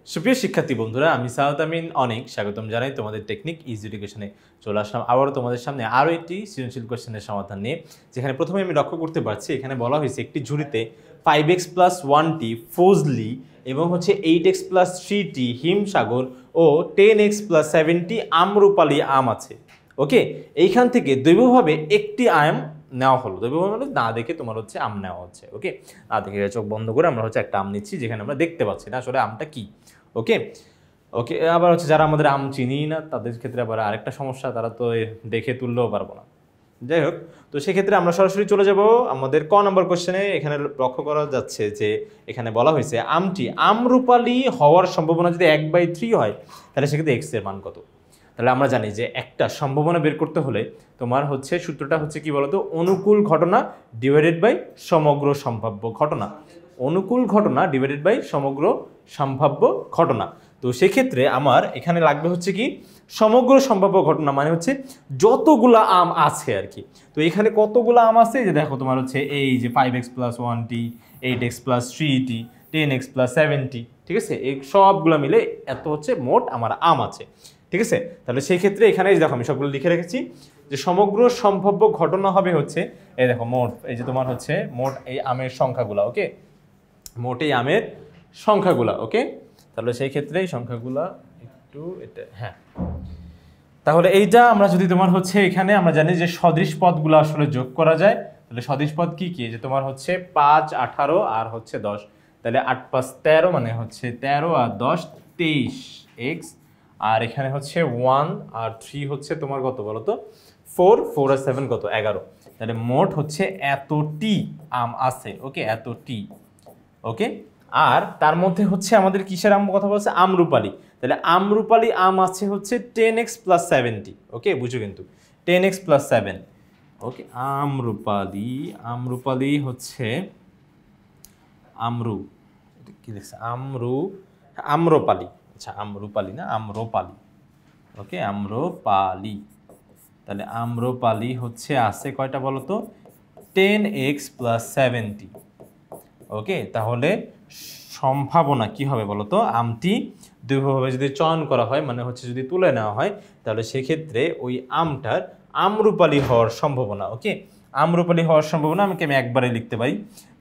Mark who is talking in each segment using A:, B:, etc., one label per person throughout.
A: সুপ্রিয় শিক্ষার্থী বন্ধুরা, আমি সাউদ আমিন অনেক স্বাগতম জানাই তোমাদের টেকনিক ইজি এডুকেশনে। চলে আসলাম আবারও তোমাদের সামনে আরও একটি সৃজনশীল কোশ্চেনের সমাধান নিয়ে, যেখানে প্রথমে আমি লক্ষ্য করতে পারছি এখানে বলা হয়েছে একটি ঝুড়িতে 5x + 1t ফজলি এবং 8x + 3t হিমসাগর ও 10x + 7t আম্রপালি আম আছে। ওকে, এইখান থেকে দৈবভাবে একটি আম নেওয়া হলো। দৈবভাবে মানে না দেখে তোমার আম নেওয়া হচ্ছে। ওকে, না দেখে চোখ বন্ধ করে আমরা একটা আম নিচ্ছি, যেখানে আমরা দেখতে পাচ্ছি না আসলে আমটা কি। ওকে ওকে, আবার যারা আমাদের আম চিনি না তাদের ক্ষেত্রে আবার আরেকটা সমস্যা, তারা তো দেখে তুললেও পারবো না। যাই হোক, তো সেক্ষেত্রে আমরা সরাসরি চলে যাব আমাদের ক নম্বর কোশ্চেনে। এখানে লক্ষ্য করা যাচ্ছে যে এখানে বলা হয়েছে আমটি আমরুপালি হওয়ার সম্ভাবনা যদি 1/3 হয়, তাহলে সেক্ষেত্রে এক্স এর মান কত। তাহলে আমরা জানি যে একটা সম্ভাবনা বের করতে হলে তোমার সূত্রটা কি বলতো, অনুকূল ঘটনা ডিভাইডেড বাই সমগ্র সম্ভাব্য ঘটনা। অনুকূল ঘটনা ডিভাইডেড বাই সমগ্র সম্ভাব্য ঘটনা। তো সেক্ষেত্রে আমার এখানে লাগবে কি, সমগ্র সম্ভাব্য ঘটনা মানে যতগুলা আম আছে আর কি। তো এখানে কতগুলো আম আছে, যে দেখো তোমার এই যে 5x + 1t, 8x + 3t, 10x + 7t, ঠিক আছে, এই সবগুলো মিলে এত মোট আমার আম আছে। ঠিক আছে, তাহলে সেই ক্ষেত্রে এখানে দেখো আমি সবগুলো লিখে রেখেছি যে সমগ্র সম্ভাব্য ঘটনা হবে এই দেখো মোট, এই যে তোমার মোট এই আমের সংখ্যাগুলো। ওকে, মোট এই আমের সংখ্যাগুলা। ওকে, তাহলে সেই ক্ষেত্রে এই সংখ্যাগুলা একটু এটা, হ্যাঁ, তাহলে এইটা আমরা যদি তোমার এখানে আমরা জানি যে সদৃশ পদগুলো আসলে যোগ করা যায়। তাহলে সদৃশ পদ কি কি, যে তোমার 5, 18 আর 10। তাহলে 8, 5, 13 মানে 13 আর 10 23x, আর এখানে 1 আর 3 তোমার কত বলো তো, 4, 4 আর 7 কত, 11। তাহলে মোট এতটি আম আছে। ওকে, এতটি। ওকে, আর তার মধ্যে আমাদের কিসের আম কথা বলছে, আমরুপালি। তাহলে আমরুপালি আম আছে 10x + 7t। ওকে, বুঝো কিন্তু 10x + 7। ওকে, আমরুপালি আমরু, কি লিখছে, আম্রপালি। আচ্ছা, আমরুপালি না, আম্রপালি। ওকে, আম্রপালি। তাহলে আম্রপালি আছে কয়টা বলো তো, 10x + 7t। ওকে, তাহলে সম্ভাবনা কি হবে বলো তো, আমটি দুইভাবে যদি চয়ন করা হয়, মানে যদি তুলে নেওয়া হয়, তাহলে সেক্ষেত্রে ওই আমটার আমরুপালি হওয়ার সম্ভাবনা। ওকে, আমরুপালি হওয়ার সম্ভাবনা আমি একবারে লিখতে পারি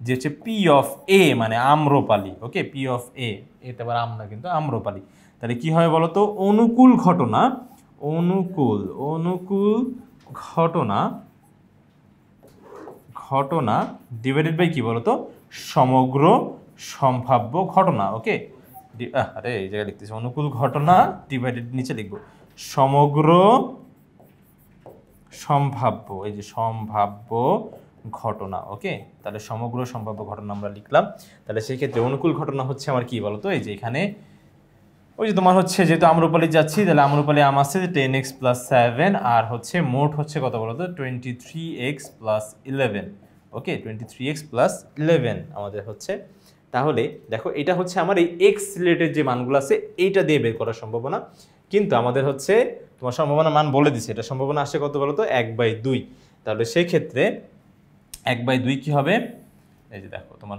A: যে P(a) মানে আম্রপালি। ওকে, P(a), এটা আবার আম না কিন্তু আম্রপালি। তাহলে কি হয় বলো তো, অনুকূল ঘটনা ঘটনা ডিভাইডেড বাই কি বলতো, সমগ্র সম্ভাব্য ঘটনা। ওকে, আরে এই জায়গায় লিখতেছি অনুকূল ঘটনা ডিভাইডেড, নিচে লিখবো সমগ্র সম্ভাব্য, এই যে সম্ভাব্য ঘটনা। ওকে, তাহলে সমগ্র সম্ভাব্য ঘটনা আমরা লিখলাম। তাহলে সেই ক্ষেত্রে অনুকূল ঘটনা আমার কি বলতো, এই যে এখানে ওই যে তোমার যেহেতু আমরুপালি যাচ্ছি, তাহলে আমরুপালি আম আছে 10x + 7, আর মোট কত বলতো, 23x + 11। ওকে, 23x + 11 আমাদের তাহলে দেখো এটা আমার এই এক্স রিলেটেড যে মানগুলো আছে এইটা দিয়ে বের করার সম্ভাবনা। কিন্তু আমাদের তোমার সম্ভাবনা মান বলে দিছে, এটা সম্ভাবনা আসে কত বলতো, 1/2। তাহলে সেই ক্ষেত্রে 1/2 কি হবে, এই যে দেখো তোমার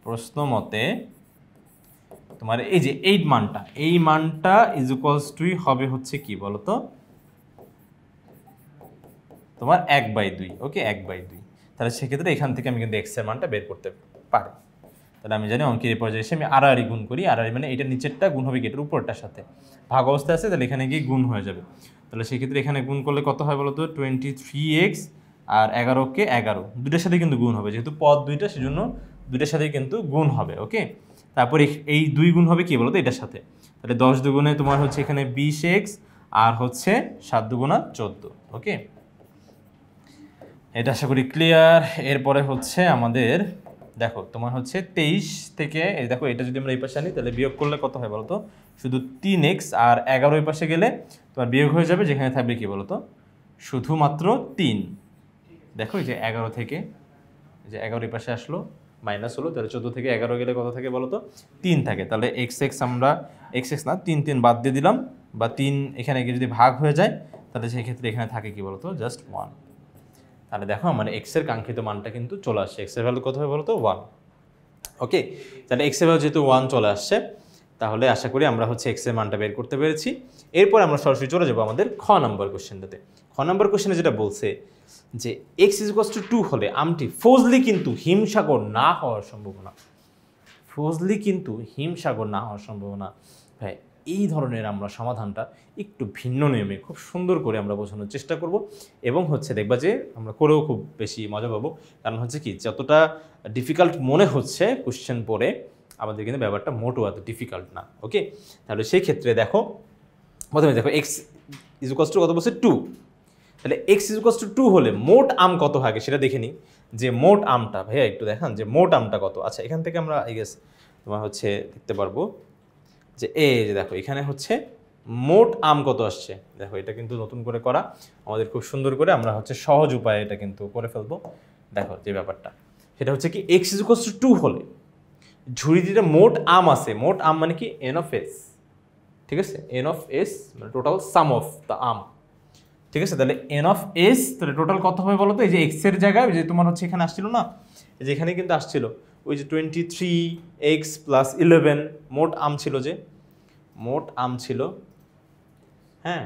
A: প্রশ্ন মতে তোমার এই যে এই মানটা ইজ ইকুয়ালস টু হবে কি বলতো, তোমার 1/2। ওকে, 1/2। তাহলে সেক্ষেত্রে এখান থেকে আমি কিন্তু এক্স এর মানটা বের করতে পারি। তাহলে আমি জানি অঙ্কের এই পর্যায়ে এসে আমি আড়াআড়ি গুণ করি। আড়াআড়ি মানে এটা নিচেরটা গুণ হবে কি এটার উপরটার সাথে, ভাগ অবস্থায় আছে, তাহলে এখানে গিয়ে গুণ হয়ে যাবে। তাহলে সেক্ষেত্রে এখানে গুণ করলে কত হয় বলতো, 23x আর 11কে 11, দুটোর সাথে কিন্তু গুণ হবে, যেহেতু পদ দুইটা সেজন্য দুটোর সাথে কিন্তু গুণ হবে। ওকে, তারপর এই 2 গুণ হবে কি বলতো এটার সাথে, তাহলে 10 দুগুণে তোমার এখানে 20x আর 7 দুগুণা 14। ওকে, এটা আশা করি ক্লিয়ার। এরপরে আমাদের দেখো তোমার 23 থেকে এই দেখো এটা যদি আমরা এই পাশে আনি, তাহলে বিয়োগ করলে কত হয় বলতো, শুধু 3x আর 11 এই পাশে গেলে তোমার বিয়োগ হয়ে যাবে, যেখানে থাকবে কি বলতো, শুধুমাত্র 3। দেখো এই যে 11 থেকে এই যে 11 এই পাশে আসলো, মাইনাস হলো, তাহলে 14 থেকে 11 গেলে কত থাকে বলতো, 3 থাকে। তাহলে আমরা x না 3 বাদ দিয়ে দিলাম, বা 3 এখানে গিয়ে যদি ভাগ হয়ে যায়, তাহলে সেই ক্ষেত্রে এখানে থাকে কি বলতো, জাস্ট 1। তাহলে দেখো আমার এক্স এর কাঙ্ক্ষিত মানটা কিন্তু চলে আসছে। এক্স এর ভ্যালু কত হবে বলতো, 1। ওকে, তাহলে এক্স এর ভ্যালু যেহেতু 1 চলে আসছে, তাহলে আশা করি আমরা হচ্ছে এক্স এর মানটা বের করতে পেরেছি। এরপর আমরা সরাসরি চলে যাবো আমাদের খ নাম্বার কোশ্চেনটাতে। খ নাম্বার কোশ্চেনে যেটা বলছে যে এক্স ইজ ইকুয়ালস টু 2 হলে আমটি ফজলি কিন্তু হিমসাগর না হওয়ার সম্ভাবনা। ফজলি কিন্তু হিমসাগর না হওয়ার সম্ভাবনা। ভাই এই ধরনের আমরা সমাধানটা একটু ভিন্ন নিয়মে খুব সুন্দর করে আমরা বোঝানোর চেষ্টা করব, এবং হচ্ছে দেখবা যে আমরা করেও খুব বেশি মজা পাবো। কারণ হচ্ছে কি, যতটা ডিফিকাল্ট মনে হচ্ছে কোশ্চেন পড়ে, আমাদের কিন্তু ব্যাপারটা মোটেও এত ডিফিকাল্ট না। ওকে, তাহলে সেই ক্ষেত্রে দেখো, প্রথমে দেখো এক্স ইজ ইকুয়ালস টু কত বলছে 2, তাহলে এক্স ইজ ইকুয়ালস টু 2 হলে মোট আম কত হয় সেটা দেখে নিই, যে মোট আমটা ভাইয়া একটু দেখান যে মোট আমটা কত। আচ্ছা, এখান থেকে আমরা আই গেস তোমার হচ্ছে দেখতে পারবো যে এই যে দেখো এখানে হচ্ছে মোট আম কত আসছে। দেখো এটা কিন্তু নতুন করে করা আমাদের খুব সুন্দর করে, আমরা হচ্ছে সহজ উপায়ে এটা কিন্তু করে ফেলবো। দেখো যে ব্যাপারটা সেটা হচ্ছে কি, এক্স ইজ ইকুয়ালস টু 2 হলে ঝুড়িটিতে মোট আম আছে, মোট আম মানে কি এন অফ এস, ঠিক আছে, এন অফ এস মানে টোটাল সাম অফ দ্য আম, ঠিক আছে। তাহলে এন অফ এস তাহলে টোটাল কত হবে বলো তো, এই যে এক্স এর জায়গায় যে তোমার হচ্ছে এখানে আসছিল না, এই যে এখানে কিন্তু আসছিল ওই যে 23x প্লাস 11 মোট আম ছিল, যে মোট আম ছিল, হ্যাঁ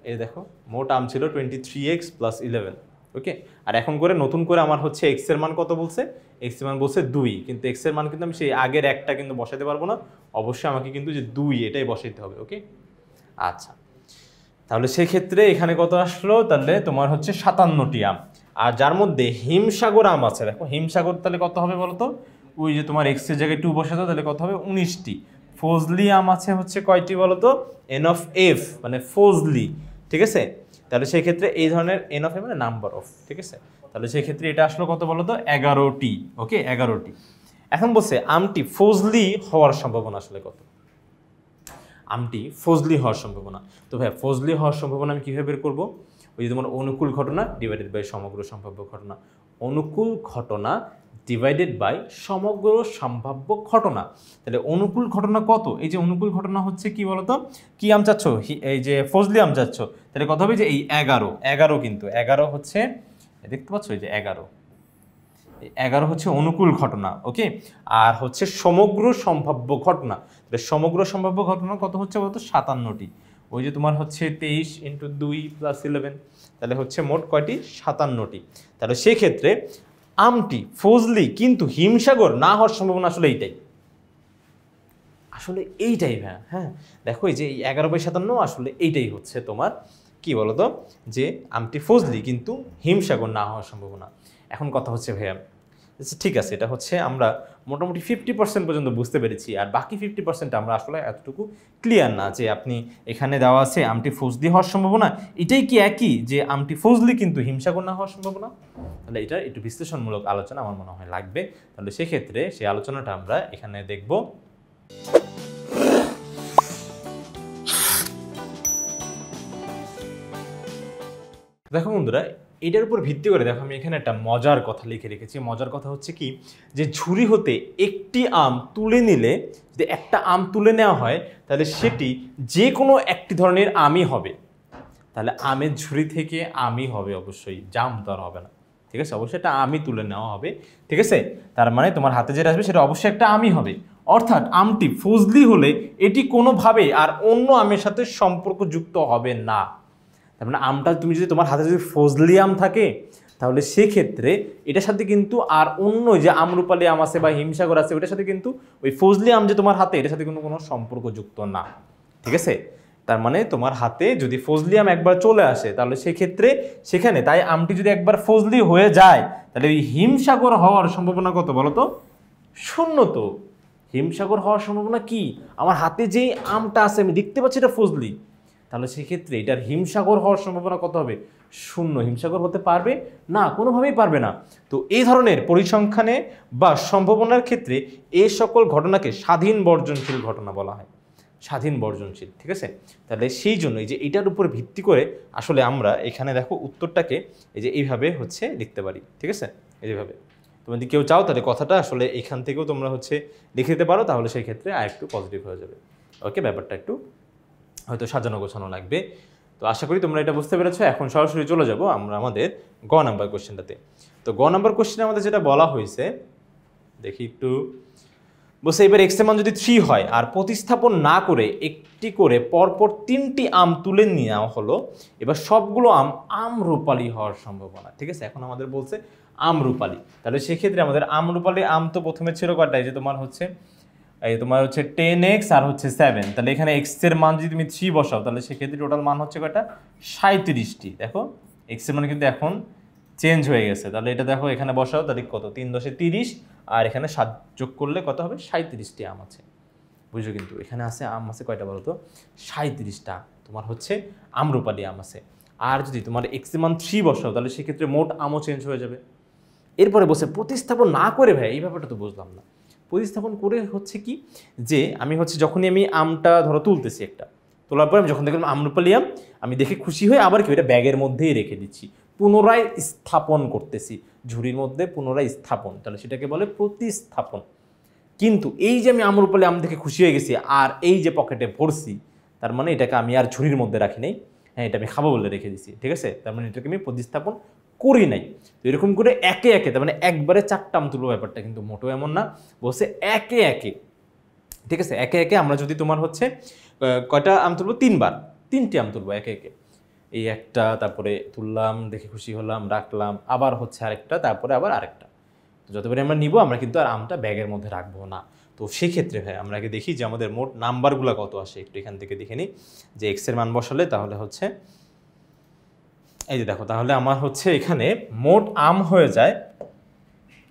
A: এই দেখো মোট আম ছিল 23x প্লাস 11। ওকে, আর এখন করে নতুন করে আমার হচ্ছে এক্স এর মান কত বলছে, এক্স এর মান বলছে 2, কিন্তু এক্স এর মান কিন্তু আমি সেই আগের একটা কিন্তু বসাতে পারবো না, অবশ্যই আমাকে কিন্তু যে 2 এটাই বসাইতে হবে। ওকে, আচ্ছা, তাহলে সেক্ষেত্রে এখানে কত আসলো, তাহলে তোমার হচ্ছে 57টি আম, আর যার মধ্যে হিমসাগর আম আছে। দেখো হিমসাগর তাহলে কত হবে বলো তো, ওই যে তোমার এক্স এর জায়গায় 2 বসাতো, তাহলে কত হবে 19টি। ফজলি আম আছে হচ্ছে কয়টি বলো তো, এন অফ এফ মানে ফজলি, ঠিক আছে। তাহলে সেই ক্ষেত্রে এই ধরনের এন অফ এফ মানে নাম্বার অফ, ঠিক আছে। তাহলে সেই ক্ষেত্রে এটা আসলো কত বলো তো, 11টি। ওকে, 11টি। এখন বলছে আমটি ফজলি হওয়ার সম্ভাবনা আসলে কত, আমটি ফজলি হওয়ার সম্ভাবনা। তো ভাই ফজলি হওয়ার সম্ভাবনা আমি কীভাবে বের করবো, ওই যে তোমার অনুকূল ঘটনা ডিভাইডেড বাই সমগ্র সম্ভাব্য ঘটনা, অনুকূল ঘটনা ডিভাইডেড বাই সমগ্র সম্ভাব্য ঘটনা। তাহলে অনুকূল ঘটনা কত, এই যে অনুকূল ঘটনা হচ্ছে কি বলতো, কি আম চাচ্ছ, এই যে ফজলি আম চাচ্ছ, তাহলে কত হবে যে এই 11, কিন্তু 11 হচ্ছে দেখতে পাচ্ছ এই যে 11 হচ্ছে অনুকূল ঘটনা। ওকে, আর হচ্ছে সমগ্র সম্ভাব্য ঘটনা, তাহলে সমগ্র সম্ভাব্য ঘটনা কত হচ্ছে বলতো 57টি। ওই যে তোমার হচ্ছে 23 × 2 + 11, তাহলে হচ্ছে মোট কয়টি 57টি। তাহলে সেক্ষেত্রে আমটি ফজলি কিন্তু হিমসাগর না হওয়ার সম্ভাবনা আসলে এইটাই, আসলে এইটাই ভাই। হ্যাঁ দেখো এই যে 11/57 আসলে এইটাই হচ্ছে তোমার কি বলতো, যে আমটি ফজলি কিন্তু হিমসাগর না হওয়ার সম্ভাবনা। এখন কথা হচ্ছে ভাইয়া, ঠিক আছে এটা হচ্ছে আমরা মোটামুটি 50% পর্যন্ত বুঝতে পেরেছি, আর বাকি 50% আমরা আসলে এতটুকু ক্লিয়ার না, যে আপনি এখানে দেওয়া আছে আমটি ফজলি হওয়ার সম্ভাবনা, এটাই কি একই যে আমটি ফজলি কিন্তু হিমসাগর না হওয়ার সম্ভাবনা। তাহলে এটা একটু বিশ্লেষণমূলক আলোচনা আমার মনে হয় লাগবে, তাহলে সেক্ষেত্রে সেই আলোচনাটা আমরা এখানে দেখব। দেখো বন্ধুরা, এটার উপর ভিত্তি করে দেখো আমি এখানে একটা মজার কথা লিখে রেখেছি। মজার কথা হচ্ছে কি, যে ঝুড়ি হতে একটি আম তুলে নিলে, যদি একটা আম তুলে নেওয়া হয় তাহলে সেটি যে কোনো একটি ধরনের আমই হবে। তাহলে আমের ঝুড়ি থেকে আমই হবে, অবশ্যই জাম তো আর হবে না, ঠিক আছে, অবশ্যই একটা আমই তুলে নেওয়া হবে, ঠিক আছে। তার মানে তোমার হাতে যেটা আসবে সেটা অবশ্যই একটা আমই হবে, অর্থাৎ আমটি ফজলি হলে এটি কোনোভাবেই আর অন্য আমের সাথে সম্পর্কযুক্ত হবে না। তার মানে আমটা তুমি যদি তোমার হাতে যদি ফজলি আম থাকে, তাহলে সেক্ষেত্রে এটার সাথে কিন্তু আর অন্য যে আমরুপালি আম আছে বা হিমসাগর আছে ওটার সাথে কিন্তু ওই ফজলি আম যে তোমার হাতে এটার সাথে কিন্তু কোনো সম্পর্কযুক্ত না, ঠিক আছে। তার মানে তোমার হাতে যদি ফজলি আম একবার চলে আসে তাহলে সেক্ষেত্রে সেখানে তাই আমটি যদি একবার ফজলি হয়ে যায় তাহলে ওই হিমসাগর হওয়ার সম্ভাবনা কত বলো তো, 0। তো হিমসাগর হওয়ার সম্ভাবনা কি, আমার হাতে যেই আমটা আছে আমি দেখতে পাচ্ছি এটা ফজলি, তাহলে সেক্ষেত্রে এটার হিমসাগর হওয়ার সম্ভাবনা কত হবে, 0। হিমসাগর হতে পারবে না, কোনোভাবেই পারবে না। তো এই ধরনের পরিসংখ্যানে বা সম্ভাবনার ক্ষেত্রে এই সকল ঘটনাকে স্বাধীন বর্জনশীল ঘটনা বলা হয়, স্বাধীন বর্জনশীল, ঠিক আছে। তাহলে সেই জন্যই যে এটার উপর ভিত্তি করে আসলে আমরা এখানে দেখো উত্তরটাকে এই যে এইভাবে হচ্ছে লিখতে পারি, ঠিক আছে, এইভাবে। তুমি যদি কেউ চাও তাহলে কথাটা আসলে এখান থেকেও তোমরা হচ্ছে লিখে দিতে পারো, তাহলে সেই ক্ষেত্রে আর একটু পজিটিভ হয়ে যাবে। ওকে, ব্যাপারটা একটু হয়তো সাজানো গোছানো লাগবে। তো আশা করি তোমরা এটা বুঝতে পেরেছো। এখন সরাসরি চলে যাব আমরা আমাদের গ নাম্বার কোশ্চেনটাতে। তো গ নাম্বার কোশ্চেনে আমাদের যেটা বলা হয়েছে দেখি একটু, বলছে এবার এক্স এর মান যদি 3 হয় আর প্রতিস্থাপন না করে একটি করে পরপর 3টি আম তুলে নেওয়া হলো, এবার সবগুলো আম আমরুপালি হওয়ার সম্ভাবনা। ঠিক আছে, এখন আমাদের বলছে আমরুপালি, তাহলে সেক্ষেত্রে আমাদের আমরুপালি আম তো প্রথমে ছিল কয়টা, এই যে তোমার হচ্ছে 10x আর হচ্ছে 7, তাহলে এখানে x এর মান যদি তুমি 3 বসাও তাহলে সেক্ষেত্রে টোটাল মান হচ্ছে কয়টা, 37টি। দেখো x এর মান কিন্তু এখন চেঞ্জ হয়ে গেছে, তাহলে এটা দেখো এখানে বসাও, তাহলে কত, 3 × 10 = 30, আর এখানে 7 যোগ করলে কত হবে, 37টি আম আছে। বুঝছো, কিন্তু এখানে আছে আম আছে কয়টা বলো তো, 37টা তোমার হচ্ছে আমরুপালি আম আছে। আর যদি তোমার x এর মান 3 বসাও তাহলে সেক্ষেত্রে মোট আমও চেঞ্জ হয়ে যাবে। এরপরে বসে প্রতিস্থাপন না করে, ভাই এই ব্যাপারটা তো বুঝলাম না। প্রতিস্থাপন করে হচ্ছে কি, যে আমি হচ্ছে যখনই আমি আমটা ধরো তুলতেছি, একটা তোলার পর আমি যখন দেখলাম আমরুপালি আম, আমি দেখে খুশি হয়ে আবার কি ওটা ব্যাগের মধ্যেই রেখে দিচ্ছি, পুনরায় স্থাপন করতেছি ঝুড়ির মধ্যে, পুনরায় স্থাপন, তাহলে সেটাকে বলে প্রতিস্থাপন। কিন্তু এই যে আমি আমরুপালি আম দেখে খুশি হয়ে গেছি আর এই যে পকেটে ভরছি, তার মানে এটাকে আমি আর ঝুড়ির মধ্যে রাখি নাই, হ্যাঁ এটা আমি খাবো বলে রেখে দিচ্ছি। ঠিক আছে, তার মানে এটাকে আমি প্রতিস্থাপন করি নাই। তো এরকম করে একে একে, তার মানে একবারে 4টা আম তুলবো ব্যাপারটা কিন্তু মোটেও এমন না, বলছে একে একে। ঠিক আছে, একে একে আমরা যদি তোমার হচ্ছে কয়টা আম তুলবো, 3বার, 3টি আম তুলবো একে একে। এই একটা, তারপরে তুললাম, দেখে খুশি হলাম, রাখলাম, আবার হচ্ছে আরেকটা, তারপরে আবার আরেকটা। তো যতবারে আমরা নিব আমরা কিন্তু আর আমটা ব্যাগের মধ্যে রাখবো না। তো সেক্ষেত্রে ভাই আমরা আগে দেখি যে আমাদের মোট নাম্বারগুলো কত আসে, একটু এখান থেকে দেখে নিই যে এক্স এর মান বসালে তাহলে হচ্ছে, এই যে দেখো, তাহলে আমার হচ্ছে এখানে মোট আম হয়ে যায়,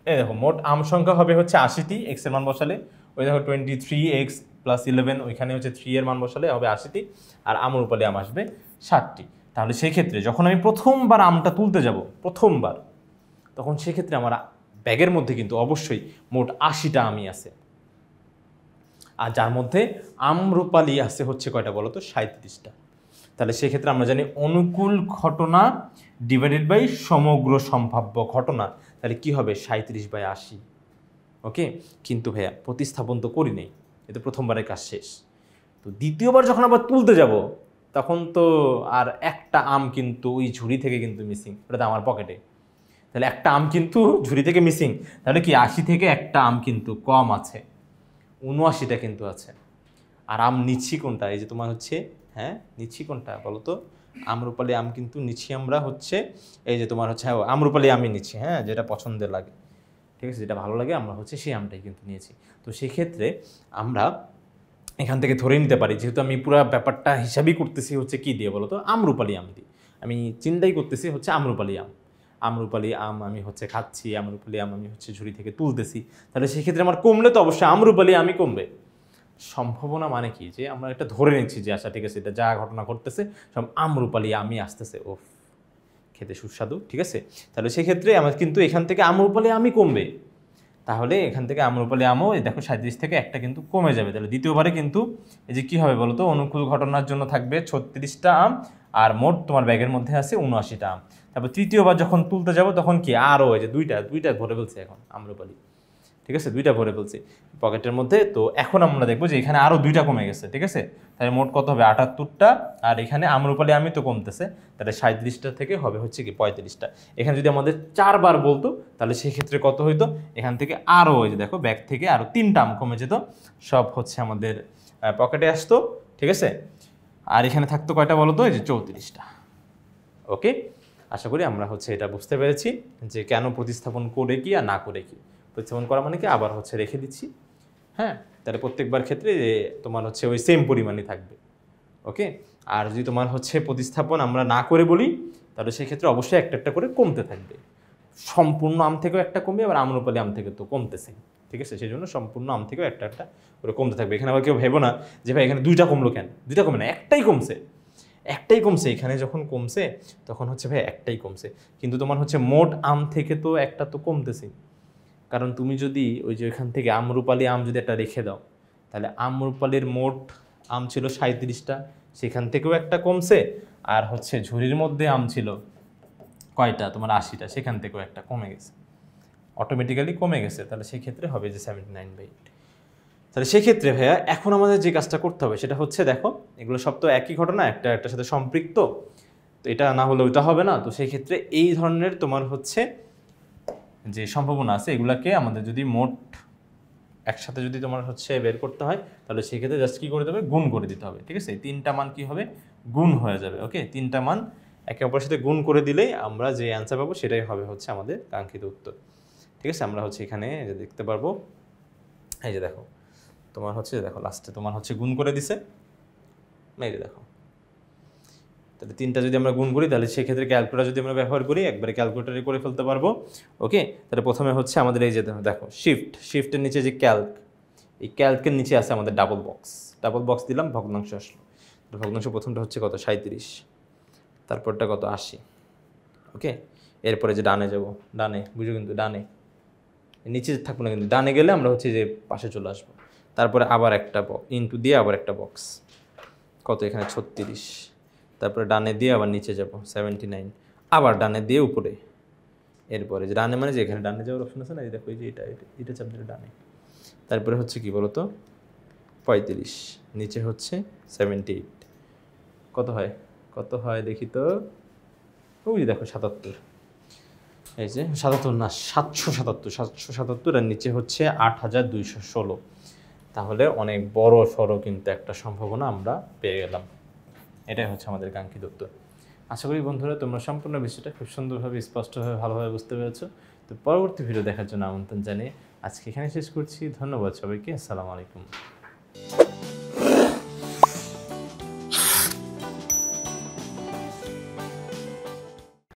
A: এই দেখো মোট আম সংখ্যা হবে হচ্ছে 80টি এক্স এর মান বসালে। ওই দেখো 23x + 11, ওইখানে হচ্ছে 3 এর মান বসালে হবে 80টি, আর আমরুপালি আম আসবে 60টি। তাহলে সেই ক্ষেত্রে যখন আমি প্রথমবার আমটা তুলতে যাব, প্রথমবার, তখন সেক্ষেত্রে আমার ব্যাগের মধ্যে কিন্তু অবশ্যই মোট 80টা আমই আছে, আর যার মধ্যে আমরুপালি আছে হচ্ছে কয়টা বলো তো, 37টা। তাহলে সেক্ষেত্রে আমরা জানি অনুকূল ঘটনা ডিভাইডেড বাই সমগ্র সম্ভাব্য ঘটনা, তাহলে কি হবে, 37/80। ওকে, কিন্তু ভাইয়া প্রতিস্থাপন তো করি নেই, এতে প্রথমবারের কাজ শেষ। তো দ্বিতীয়বার যখন আবার তুলতে যাব, তখন তো আর একটা আম কিন্তু ওই ঝুড়ি থেকে কিন্তু মিসিং, ওটা তো আমার পকেটে, তাহলে একটা আম কিন্তু ঝুড়ি থেকে মিসিং, তাহলে কি 80 থেকে একটা আম কিন্তু কম আছে, 79টা কিন্তু আছে। আর আম নিচ্ছি কোনটা, এই যে তোমার হচ্ছে, হ্যাঁ নিচ্ছি কোনটা বলো তো, আমরুপালি আম কিন্তু নিচ্ছি আমরা হচ্ছে, এই যে তোমার হচ্ছে, হ্যাঁ আমরুপালি আমই নিচ্ছি, হ্যাঁ যেটা পছন্দের লাগে, ঠিক আছে, যেটা ভালো লাগে আমরা হচ্ছে সেই আমটাই কিন্তু নিয়েছি। তো সেক্ষেত্রে আমরা এখান থেকে ধরে নিতে পারি, যেহেতু আমি পুরো ব্যাপারটা হিসাবই করতেছি হচ্ছে কি দিয়ে বলো তো, আমরুপালি আম দিয়ে আমি চিন্তাই করতেছি হচ্ছে আমরুপালি আম, আমরুপালি আম আমি হচ্ছে খাচ্ছি, আমরুপালি আম আমি হচ্ছে ঝুড়ি থেকে তুলতেছি, তাহলে সেক্ষেত্রে আমার কমলে তো অবশ্যই আমরুপালি আমই কমবে। সম্ভাবনা মানে কি, যে আমরা এটা ধরে নিচ্ছি যে আচ্ছা ঠিক আছে, এটা যা ঘটনা ঘটতেছে সব আমরুপালি আমই আসতেছে, ও খেতে সুস্বাদু, ঠিক আছে, তাহলে সেক্ষেত্রে আমার কিন্তু এখান থেকে আমরুপালি আমই কমবে, তাহলে এখান থেকে আমরুপালি আমও দেখো 37 থেকে একটা কিন্তু কমে যাবে, তাহলে দ্বিতীয়বারে কিন্তু এই যে কী হবে বলো তো, অনুকূল ঘটনার জন্য থাকবে 36টা আম, আর মোট তোমার ব্যাগের মধ্যে আছে 79টা আম। তারপর তৃতীয়বার যখন তুলতে যাব তখন কি আরও এই যে দুইটা ভরে ফেলছে এখন আমরুপালি, ঠিক আছে, 2টা ভরে ফেলছি পকেটের মধ্যে। তো এখন আমরা দেখবো যে এখানে আরও 2টা কমে গেছে, ঠিক আছে, তাহলে মোট কত হবে 78টা, আর এখানে আমরুপালি আমি তো কমতেছে, তাহলে 37টা থেকে হবে হচ্ছে কি 35টা। এখানে যদি আমাদের 4বার বলতো তাহলে সেক্ষেত্রে কত হইতো, এখান থেকে আরও ওই যে দেখো ব্যাগ থেকে আরও 3টা আম কমে যেত, সব হচ্ছে আমাদের পকেটে আসতো, ঠিক আছে, আর এখানে থাকতো কয়টা বলো তো, এই যে 34টা। ওকে, আশা করি আমরা হচ্ছে এটা বুঝতে পেরেছি যে কেন প্রতিস্থাপন করে কি আর না করে কি। প্রতিস্থাপন করা মানে কি, আবার হচ্ছে রেখে দিচ্ছি, হ্যাঁ, তাহলে প্রত্যেকবার ক্ষেত্রে তোমার হচ্ছে ওই সেম পরিমাণই থাকবে। ওকে, আর যদি তোমার হচ্ছে প্রতিস্থাপন আমরা না করে বলি তাহলে সেক্ষেত্রে অবশ্যই একটা একটা করে কমতে থাকবে, সম্পূর্ণ আম থেকেও একটা কমবে, আবার আমরুপালি আম থেকে তো কমতেছে, ঠিক আছে, সেই জন্য সম্পূর্ণ আম থেকেও একটা একটা করে কমতে থাকবে। এখানে আবার কেউ ভেবো না যে ভাই এখানে 2টা কমলো কেন, 2টা কমে না, একটাই কমছে, একটাই কমছে, এখানে যখন কমছে তখন হচ্ছে ভাই একটাই কমছে, কিন্তু তোমার হচ্ছে মোট আম থেকে তো একটা তো কমতেছে, কারণ তুমি যদি ওই যে ওইখান থেকে আমরুপালি আম যদি একটা রেখে দাও, তাহলে আমরুপালির মোট আম ছিল 37টা, সেখান থেকেও একটা কমছে, আর হচ্ছে ঝুড়ির মধ্যে আম ছিল কয়টা তোমার 80টা, সেখান থেকেও একটা কমে গেছে, অটোমেটিক্যালি কমে গেছে, তাহলে সেক্ষেত্রে হবে যে 79/8। তাহলে সেক্ষেত্রে ভাইয়া এখন আমাদের যে কাজটা করতে হবে সেটা হচ্ছে, দেখো এগুলো সব তো একই ঘটনা, একটা একটার সাথে সম্পৃক্ত, তো এটা না হলে ওইটা হবে না, তো সেই ক্ষেত্রে এই ধরনের তোমার হচ্ছে যে সম্ভাবনা আছে এগুলাকে আমাদের যদি মোট একসাথে যদি তোমার হচ্ছে বের করতে হয় তাহলে সেক্ষেত্রে জাস্ট কী করে দেবে, গুণ করে দিতে হবে। ঠিক আছে, এই তিনটা মান কি হবে, গুণ হয়ে যাবে। ওকে, তিনটা মান একে অপরের সাথে গুণ করে দিলেই আমরা যে অ্যান্সার পাবো সেটাই হবে হচ্ছে আমাদের কাঙ্ক্ষিত উত্তর। ঠিক আছে, আমরা হচ্ছে এখানে যে দেখতে পারবো, এই যে দেখো তোমার হচ্ছে, দেখো লাস্টে তোমার হচ্ছে গুণ করে দিছে, এই যে দেখো। তাহলে তিনটা যদি আমরা গুণ করি তাহলে সেক্ষেত্রে ক্যালকুলেটর যদি আমরা ব্যবহার করি একবারে ক্যালকুলেটারে করে ফেলতে পারবো। ওকে, তাহলে প্রথমে হচ্ছে আমাদের এই যে দেখো শিফটের নিচে যে ক্যালক, এই ক্যালকের নিচে আছে আমাদের ডাবল বক্স দিলাম, ভগ্নাংশ আসলো। ভগ্নাংশ প্রথমটা হচ্ছে কত, 37, তারপরটা কত, 80। ওকে, এরপরে যে ডানে যাব, ডানে বুঝো কিন্তু, ডানে নিচে থাকবো না কিন্তু, ডানে গেলে আমরা হচ্ছে যে পাশে চলে আসবো। তারপরে আবার একটা ইনটু দিয়ে আবার একটা বক্স, কত এখানে 36, তারপরে ডানে দিয়ে আবার নিচে যাব 79, আবার ডানে দিয়ে উপরে। এরপরে যে ডানে মানে যে এখানে ডানে যাওয়ার অপশন আছে না, এই দেখো এই যে এটা চাপ দিলে ডানে। তারপরে হচ্ছে কি বলতো, 35, নিচে হচ্ছে 78, কত হয় দেখি তো, ওই দেখো 77, এই যে 77 না 777, আর নিচে হচ্ছে 8216। তাহলে অনেক বড় সড়ো কিন্তু একটা সম্ভাবনা আমরা পেয়ে গেলাম। এটাই হচ্ছে আমাদের কাঙ্ক্ষিত উত্তর। আশা করি বন্ধুরা তোমরা সম্পূর্ণ বিষয়টা খুব সুন্দরভাবে, স্পষ্টভাবে, ভালোভাবে বুঝতে পেরেছো। তো পরবর্তী ভিডিও দেখার জন্য আমন্ত্রণ জানিয়ে আজকে এখানে শেষ করছি। ধন্যবাদ সবাইকে, আসসালামু আলাইকুম।